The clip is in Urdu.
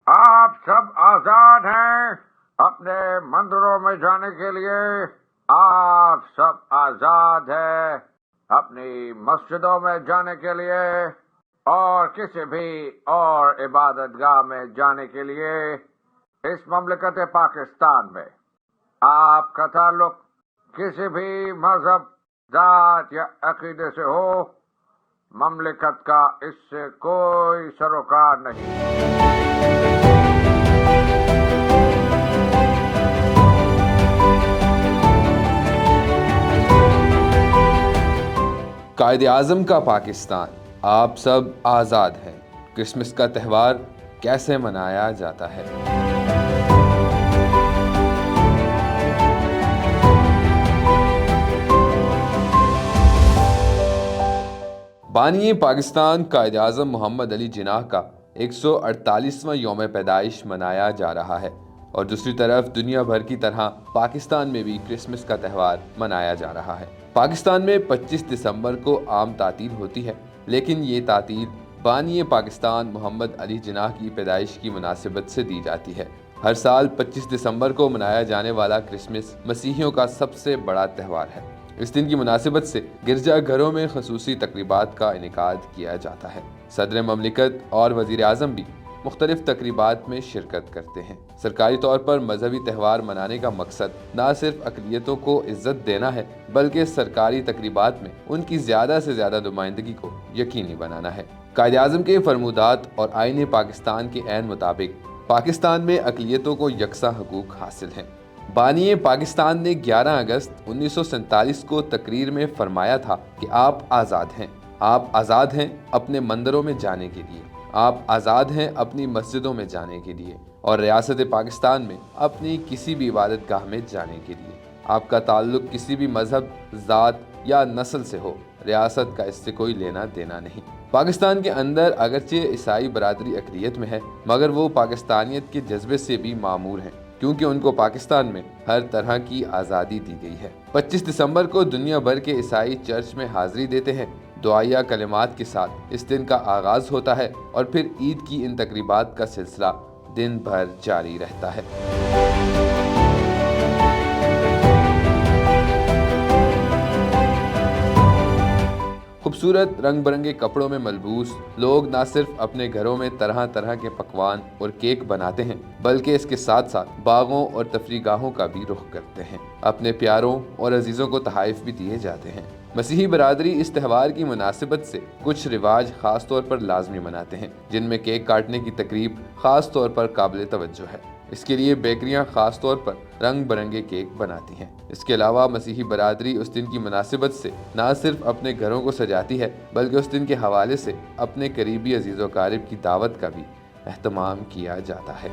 آپ سب آزاد ہیں اپنے مندروں میں جانے کے لیے. آپ سب آزاد ہیں اپنی مسجدوں میں جانے کے لیے اور کسی بھی اور عبادت گاہ میں جانے کے لیے. اس مملکت پاکستان میں آپ کا تعلق کسی بھی مذہب، ذات یا عقیدے سے ہو، مملکت کا اس سے کوئی سروکار نہیں. قائد اعظم کا پاکستان، آپ سب آزاد ہیں. کرسمس کا تہوار کیسے منایا جاتا ہے؟ بانی پاکستان قائد اعظم محمد علی جناح کا 148واں یوم پیدائش منایا جا رہا ہے، اور دوسری طرف دنیا بھر کی طرح پاکستان میں بھی کرسمس کا تہوار منایا جا رہا ہے. پاکستان میں 25 دسمبر کو عام تعطیل ہوتی ہے، لیکن یہ تعطیل بانی پاکستان محمد علی جناح کی پیدائش کی مناسبت سے دی جاتی ہے. ہر سال 25 دسمبر کو منایا جانے والا کرسمس مسیحیوں کا سب سے بڑا تہوار ہے. اس دن کی مناسبت سے گرجا گھروں میں خصوصی تقریبات کا انعقاد کیا جاتا ہے. صدر مملکت اور وزیر اعظم بھی مختلف تقریبات میں شرکت کرتے ہیں. سرکاری طور پر مذہبی تہوار منانے کا مقصد نہ صرف اقلیتوں کو عزت دینا ہے، بلکہ سرکاری تقریبات میں ان کی زیادہ سے زیادہ نمائندگی کو یقینی بنانا ہے. قائد اعظم کے فرمودات اور آئین پاکستان کے عین مطابق پاکستان میں اقلیتوں کو یکساں حقوق حاصل ہیں. بانی پاکستان نے 11 اگست 1947 کو تقریر میں فرمایا تھا کہ آپ آزاد ہیں. آپ آزاد ہیں اپنے مندروں میں جانے کے لیے، آپ آزاد ہیں اپنی مسجدوں میں جانے کے لیے، اور ریاست پاکستان میں اپنی کسی بھی عبادت گاہ میں جانے کے لیے. آپ کا تعلق کسی بھی مذہب، ذات یا نسل سے ہو، ریاست کا اس سے کوئی لینا دینا نہیں. پاکستان کے اندر اگرچہ عیسائی برادری اقلیت میں ہے، مگر وہ پاکستانیت کے جذبے سے بھی معمور ہیں، کیونکہ ان کو پاکستان میں ہر طرح کی آزادی دی گئی ہے. 25 دسمبر کو دنیا بھر کے عیسائی چرچ میں حاضری دیتے ہیں. دعائیہ کلمات کے ساتھ اس دن کا آغاز ہوتا ہے، اور پھر عید کی ان تقریبات کا سلسلہ دن بھر جاری رہتا ہے. خوبصورت رنگ برنگے کپڑوں میں ملبوس لوگ نہ صرف اپنے گھروں میں طرح طرح کے پکوان اور کیک بناتے ہیں، بلکہ اس کے ساتھ ساتھ باغوں اور تفریح گاہوں کا بھی رخ کرتے ہیں. اپنے پیاروں اور عزیزوں کو تحائف بھی دیے جاتے ہیں. مسیحی برادری اس تہوار کی مناسبت سے کچھ رواج خاص طور پر لازمی مناتے ہیں، جن میں کیک کاٹنے کی تقریب خاص طور پر قابل توجہ ہے. اس کے لیے بیکریاں خاص طور پر رنگ برنگے کیک بناتی ہیں. اس کے علاوہ مسیحی برادری اس دن کی مناسبت سے نہ صرف اپنے گھروں کو سجاتی ہے، بلکہ اس دن کے حوالے سے اپنے قریبی عزیز و اقارب کی دعوت کا بھی اہتمام کیا جاتا ہے.